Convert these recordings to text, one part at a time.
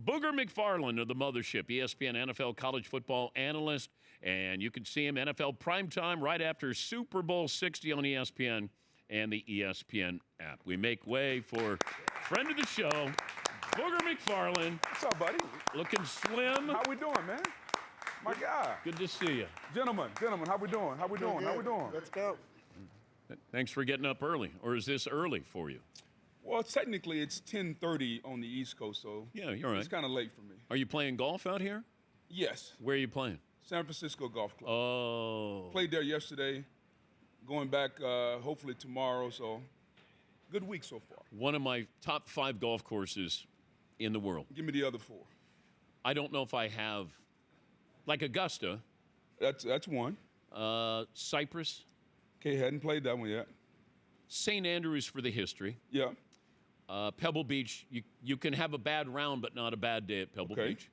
Booger McFarland of the Mothership, ESPN NFL college football analyst. And you can see him NFL primetime right after Super Bowl 60 on ESPN and the ESPN app. We make way for friend of the show, Booger McFarland. What's up, buddy? Looking slim. How we doing, man? My guy. Good to see you. Gentlemen, how we doing? How we doing? How we doing? Let's go. Thanks for getting up early. Or is this early for you? Well, technically, it's 10:30 on the East Coast, so Yeah, you're right. it's kind of late for me. Are you playing golf out here? Yes, Where are you playing? San Francisco Golf Club. Oh. Played there yesterday, going back hopefully tomorrow, so good week so far. One of my top 5 golf courses in the world. Give me the other 4. I don't know if I have, like Augusta, That's one. Cypress, Okay, hadn't played that one yet. St. Andrews for the history, Yeah. Pebble Beach. You can have a bad round, but not a bad day at Pebble Okay. Beach.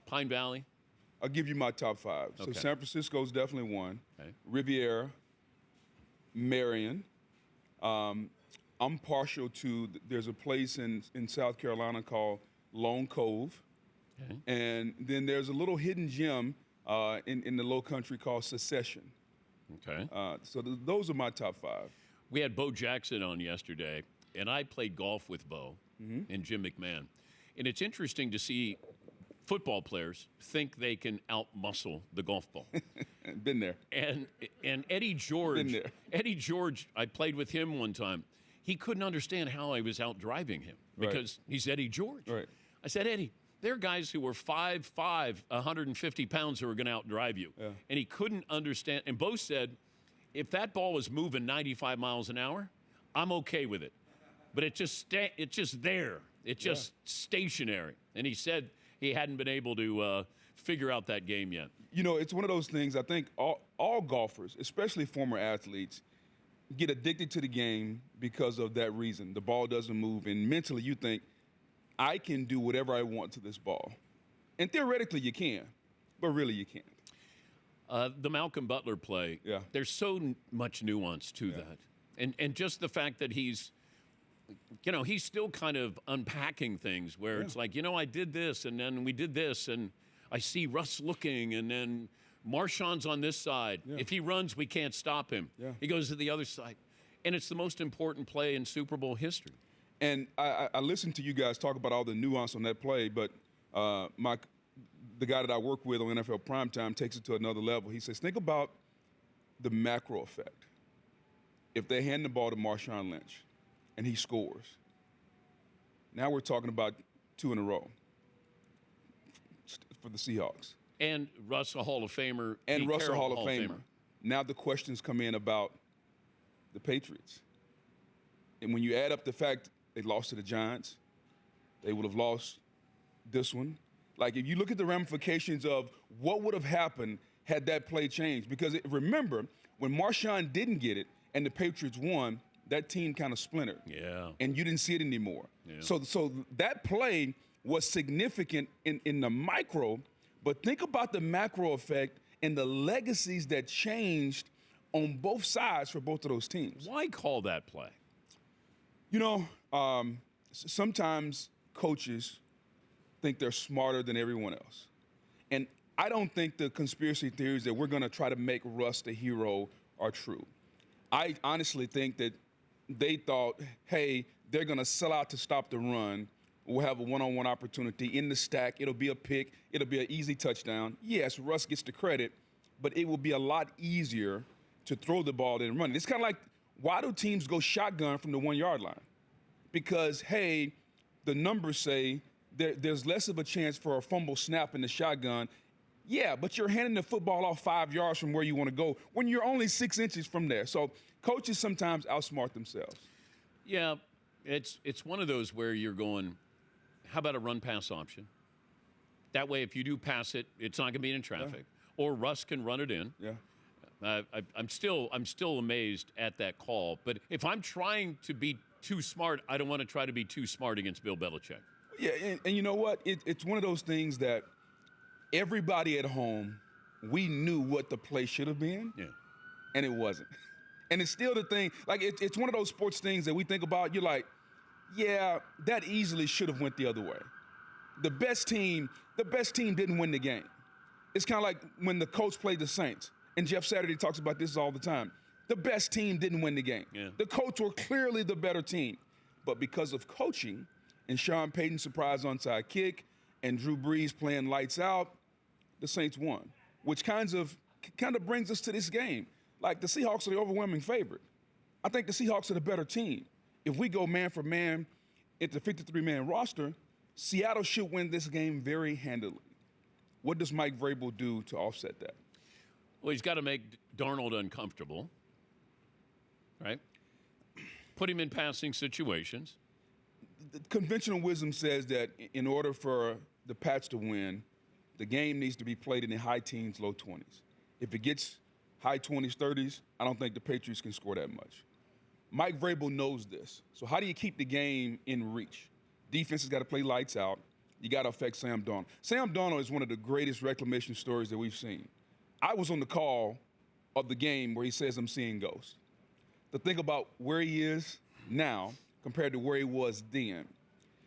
Pine Valley. I'll give you my top 5. So Okay. San Francisco's definitely one. Okay. Riviera, Marion. I'm partial to, there's a place in South Carolina called Lone Cove. Okay. And then there's a little hidden gem in the low country called Secession. Okay. So those are my top 5. We had Bo Jackson on yesterday, and I played golf with Bo and Jim McMahon. And it's interesting to see football players think they can outmuscle the golf ball. Been there. And Eddie George, Been there. Eddie George, I played with him one time. He couldn't understand how I was out driving him because he's Eddie George. Right. I said, Eddie, there are guys who were 5'5", 150 pounds who are going to outdrive you. Yeah. And he couldn't understand. And Bo said, if that ball was moving 95 miles an hour, I'm okay with it. But it's just there. It's just stationary. And he said he hadn't been able to figure out that game yet. You know, it's one of those things, I think all golfers, especially former athletes, get addicted to the game because of that reason. The ball doesn't move, and mentally you think, I can do whatever I want to this ball. And theoretically you can, but really you can't. The Malcolm Butler play, there's so much nuance to that. And just the fact that he's still kind of unpacking things where it's like, I did this, and then we did this, and I see Russ looking, and then Marshawn's on this side. If he runs, we can't stop him. He goes to the other side. And it's the most important play in Super Bowl history. And I listened to you guys talk about all the nuance on that play, but the guy that I work with on NFL Primetime takes it to another level. He says, think about the macro effect. If they hand the ball to Marshawn Lynch and he scores, now we're talking about 2 in a row for the Seahawks. And Russ, a Hall of Famer. And Russ, a Carroll, Hall of Famer. Now the questions come in about the Patriots. And when you add up the fact they lost to the Giants, they would have lost this one. Like, if you look at the ramifications of what would have happened had that play changed. Because remember, when Marshawn didn't get it and the Patriots won, that team kind of splintered. Yeah. And you didn't see it anymore. Yeah. So that play was significant in the micro, but think about the macro effect and the legacies that changed on both sides for both of those teams. Why call that play? Sometimes coaches think they're smarter than everyone else. And I don't think the conspiracy theories that we're going to try to make Russ the hero are true. I honestly think that they thought, hey, they're going to sell out to stop the run. We'll have a one-on-one opportunity in the stack. It'll be a pick. It'll be an easy touchdown. Yes, Russ gets the credit, but it will be a lot easier to throw the ball than run. It's kind of like, why do teams go shotgun from the 1-yard line? Because, hey, the numbers say there's less of a chance for a fumble snap in the shotgun. Yeah, but you're handing the football off 5 yards from where you want to go when you're only 6 inches from there. So coaches sometimes outsmart themselves. Yeah, it's one of those where you're going, how about a run-pass option? That way, if you do pass it, it's not going to be in traffic. Or Russ can run it in. Yeah. I'm still amazed at that call. But if I'm trying to be too smart, I don't want to try to be too smart against Bill Belichick. Yeah, and you know what? It's one of those things that everybody at home, we knew what the play should have been, and it wasn't. And it's still the thing. Like, it's one of those sports things that we think about. You're like, yeah, that easily should have went the other way. The best team didn't win the game. It's kind of like when the Colts played the Saints, and Jeff Saturday talks about this all the time. The best team didn't win the game. Yeah. The Colts were clearly the better team. But because of coaching and Sean Payton's surprise onside kick and Drew Brees playing lights out, the Saints won, which kind of brings us to this game. Like, the Seahawks are the overwhelming favorite. I think the Seahawks are the better team. If we go man for man at the 53-man roster, Seattle should win this game very handily. What does Mike Vrabel do to offset that? Well, he's got to make Darnold uncomfortable, right? Put him in passing situations. The conventional wisdom says that in order for the Pats to win, the game needs to be played in the high teens, low 20s. If it gets high 20s, 30s, I don't think the Patriots can score that much. Mike Vrabel knows this. So how do you keep the game in reach? Defense has got to play lights out. You got to affect Sam Darnold. Sam Darnold is one of the greatest reclamation stories that we've seen. I was on the call of the game where he says, "I'm seeing ghosts." To think about where he is now compared to where he was then.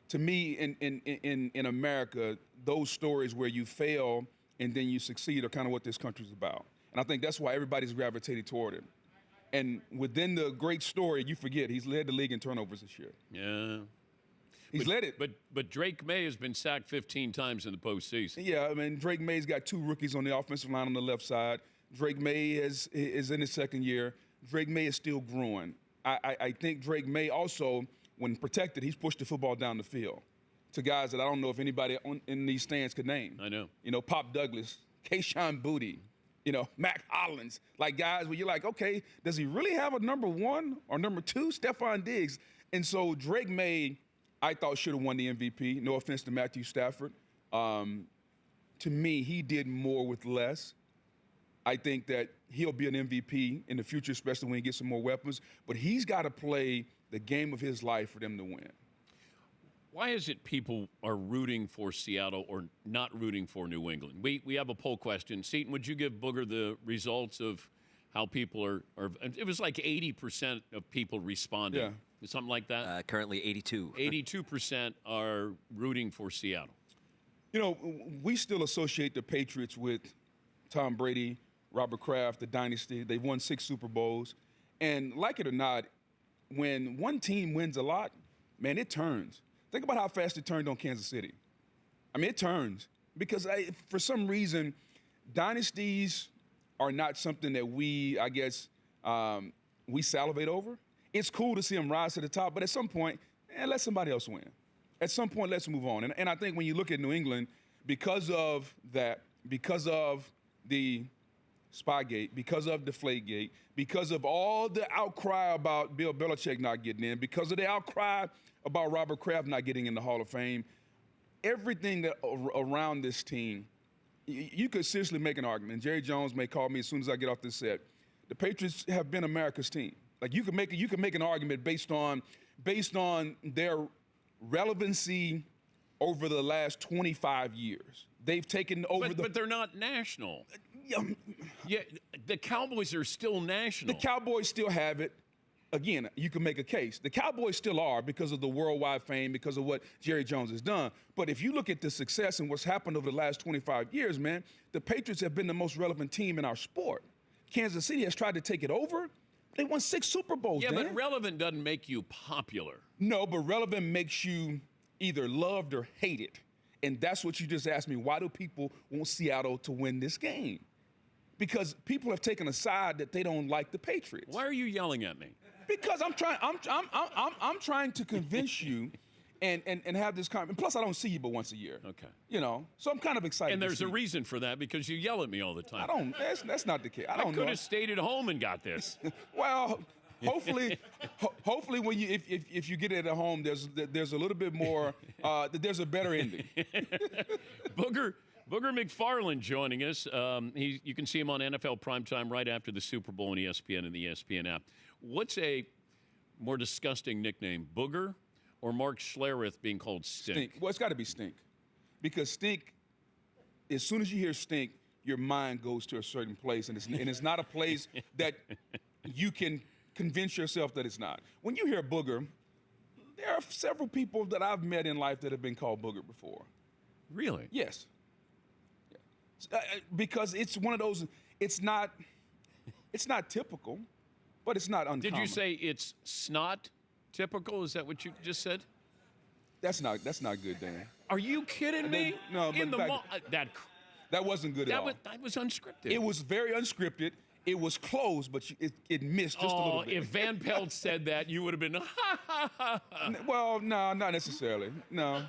To me, in America, those stories where you fail and then you succeed are kind of what this country's about. And I think that's why everybody's gravitated toward him. And within the great story, you forget, he's led the league in turnovers this year. Yeah. He's led it. But Drake May has been sacked 15 times in the postseason. Yeah, I mean, Drake May's got 2 rookies on the offensive line on the left side. Drake May is in his second year. Drake May is still growing. I think Drake May also, when protected, he's pushed the football down the field to guys that I don't know if anybody in these stands could name. I know. You know, Pop Douglas, Kayshawn Boutte, you know, Mac Hollins, like guys where you're like, okay, does he really have a number 1 or number 2? Stephon Diggs. And so Drake May, I thought, should have won the MVP. No offense to Matthew Stafford. To me, he did more with less. I think that he'll be an MVP in the future, especially when he gets some more weapons. But he's got to play the game of his life for them to win. Why is it people are rooting for Seattle or not rooting for New England? We have a poll question. Seton, would you give Booger the results of how people are it was like 80% of people responding. Yeah. Something like that? Currently 82. 82% are rooting for Seattle. You know, we still associate the Patriots with Tom Brady, Robert Kraft, the dynasty. They've won 6 Super Bowls. And like it or not, when one team wins a lot, man, it turns. Think about how fast it turned on Kansas City. I mean, it turns. Because for some reason, dynasties are not something that we, I guess, we salivate over. It's cool to see them rise to the top, but at some point, let somebody else win. At some point, let's move on. And I think when you look at New England, because of that, because of the Spygate, because of Deflategate, because of all the outcry about Bill Belichick not getting in, because of the outcry about Robert Kraft not getting in the Hall of Fame, everything that around this team, you could seriously make an argument. Jerry Jones may call me as soon as I get off this set. The Patriots have been America's team. Like you can make an argument based on their relevancy over the last 25 years. They've taken over but they're not national. Yeah, the Cowboys are still national. The Cowboys still have it. Again, you can make a case. The Cowboys still are because of the worldwide fame, because of what Jerry Jones has done. But if you look at the success and what's happened over the last 25 years, man, the Patriots have been the most relevant team in our sport. Kansas City has tried to take it over. They won 6 Super Bowls, Yeah, Dan. but relevant doesn't make you popular. No, but relevant makes you either loved or hated. And that's what you just asked me. Why do people want Seattle to win this game? Because people have taken a side that they don't like the Patriots. Why are you yelling at me? Because I'm trying to convince you and have this conversation. Plus, I don't see you but once a year. Okay. You know, so I'm kind of excited. And there's to a see reason for that because you yell at me all the time. That's not the case. I could have stayed at home and got this. Well, hopefully when you if you get it at home, there's a little bit more. There's a better ending. Booger McFarland joining us. You can see him on NFL Primetime right after the Super Bowl on ESPN and the ESPN app. What's a more disgusting nickname, Booger or Mark Schlereth being called Stink? Well, it's got to be Stink. Because Stink, as soon as you hear Stink, your mind goes to a certain place, and it's not a place that you can convince yourself that it's not. When you hear Booger, There are several people that I've met in life that have been called Booger before. Really? Yes. Because it's one of those, it's not typical, but it's not uncommon. Did you say it's snot typical? Is that what you just said? That's not good, Dan. Are you kidding me? No, but that wasn't good at all. That was unscripted. It was very unscripted. It was close, but it missed just a little bit. If Van Pelt said that, you would have been, ha, ha, ha, ha. Well, no, not necessarily. No.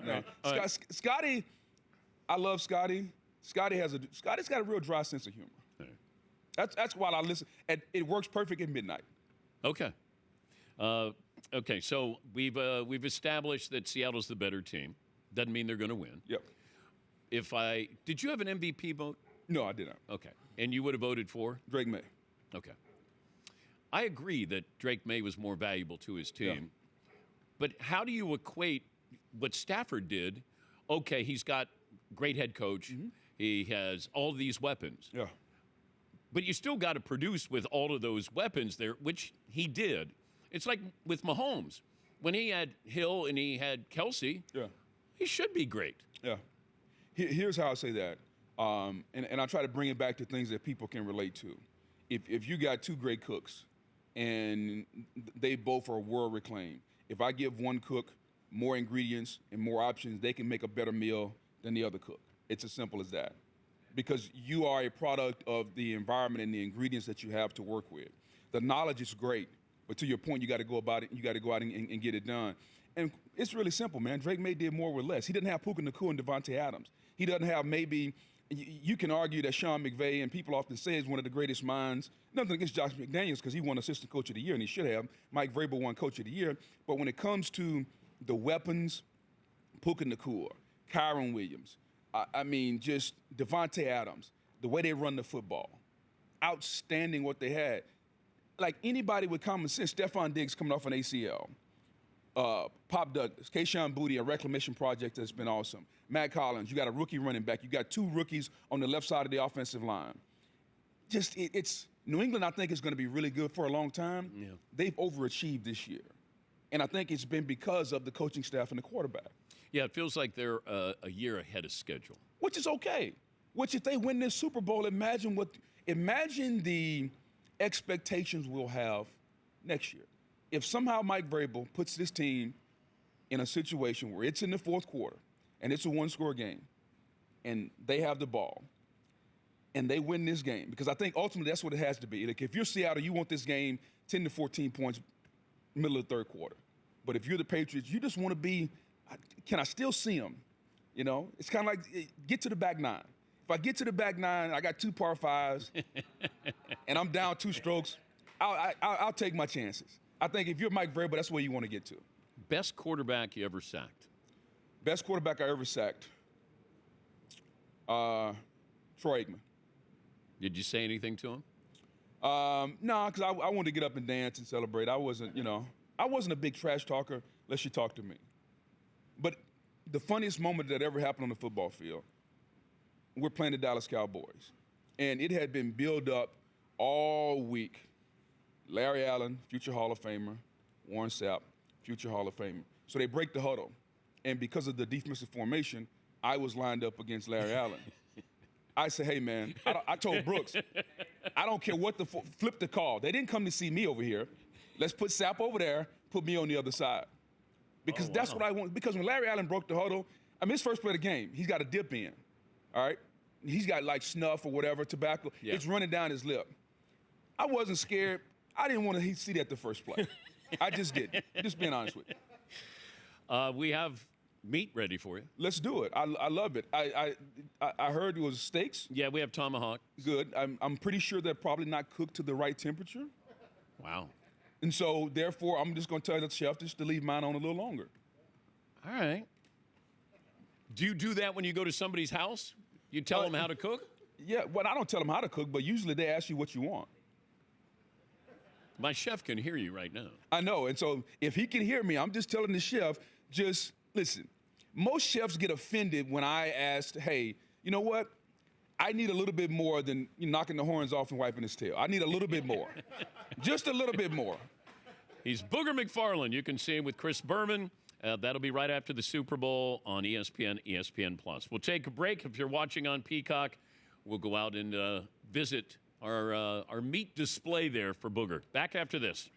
Right. Scotty, I love Scotty. Scotty's got a real dry sense of humor. Right. That's why I listen. And it works perfect at midnight. Okay. Okay, so we've established that Seattle's the better team. Doesn't mean they're going to win. Yep. Did you have an MVP vote? No, I didn't. Okay. And you would have voted for? Drake May. Okay. I agree that Drake May was more valuable to his team. Yeah. But how do you equate what Stafford did? Okay, he's got great head coach. Mm-hmm. He has all these weapons. Yeah. But you still got to produce with all of those weapons there, which he did. It's like with Mahomes. When he had Hill and he had Kelsey, he should be great. Yeah. Here's how I say that. And I try to bring it back to things that people can relate to. If you got two great cooks and they both are world reclaimed, if I give one cook more ingredients and more options, they can make a better meal than the other cook. It's as simple as that. Because you are a product of the environment and the ingredients that you have to work with. The knowledge is great, but to your point, you got to go about it. You got to go out and get it done. And it's really simple, man. Drake May did more with less. He didn't have Puka Nacua and Devontae Adams. He doesn't have maybe. You can argue that Sean McVay, and people often say is one of the greatest minds. Nothing against Josh McDaniels because he won Assistant Coach of the Year, and he should have. Mike Vrabel won Coach of the Year. But when it comes to the weapons, Puka Nacua, Kyron Williams, I mean, just Devontae Adams, the way they run the football, outstanding what they had. Like anybody with common sense, Stephon Diggs coming off an ACL, Pop Douglas, Kayshon Boutte, a reclamation project that's been awesome. Matt Collins, you got a rookie running back. You got two rookies on the left side of the offensive line. Just it's New England, I think, is going to be really good for a long time. Yeah. They've overachieved this year. And I think it's been because of the coaching staff and the quarterback. Yeah, it feels like they're a year ahead of schedule. Which is okay. Which if they win this Super Bowl, imagine the expectations we'll have next year. If somehow Mike Vrabel puts this team in a situation where it's in the fourth quarter and it's a one-score game and they have the ball and they win this game, because I think ultimately that's what it has to be. Like if you're Seattle, you want this game 10 to 14 points middle of the third quarter. But if you're the Patriots, you just want to be, can I still see them? You know, it's kind of like get to the back nine. If I get to the back nine, I got two par fives and I'm down two strokes, I'll take my chances. I think if you're Mike Vrabel, that's where you want to get to. Best quarterback you ever sacked? Best quarterback I ever sacked? Troy Aikman. Did you say anything to him? No, because I wanted to get up and dance and celebrate. I wasn't a big trash talker unless you talked to me. But the funniest moment that ever happened on the football field, we're playing the Dallas Cowboys. And it had been built up all week. Larry Allen, future Hall of Famer. Warren Sapp, future Hall of Famer. So they break the huddle. And because of the defensive formation, I was lined up against Larry Allen. I said, hey, man, I told Brooks, I don't care what flip the call. They didn't come to see me over here. Let's put Sapp over there, put me on the other side. Because that's what I want. Because when Larry Allen broke the huddle, I mean, his first play of the game, he's got a dip in, all right? He's got like snuff or whatever, tobacco. Yeah. It's running down his lip. I wasn't scared. I didn't want to see that the first play. I just didn't. Just being honest with you. We have meat ready for you. Let's do it. I love it. I heard it was steaks. Yeah, we have tomahawk. Good. I'm pretty sure they're probably not cooked to the right temperature. Wow. And so, therefore, I'm just going to tell the chef just to leave mine on a little longer. All right. Do you do that when you go to somebody's house? You tell them how to cook? Yeah, well, I don't tell them how to cook, but usually they ask you what you want. My chef can hear you right now. I know, and so if he can hear me, I'm just telling the chef, just listen. Most chefs get offended when I ask, hey, you know what? I need a little bit more than knocking the horns off and wiping his tail. I need a little bit more. Just a little bit more. He's Booger McFarland. You can see him with Chris Berman. That'll be right after the Super Bowl on ESPN, ESPN+. We'll take a break. If you're watching on Peacock, we'll go out and visit our meat display there for Booger. Back after this.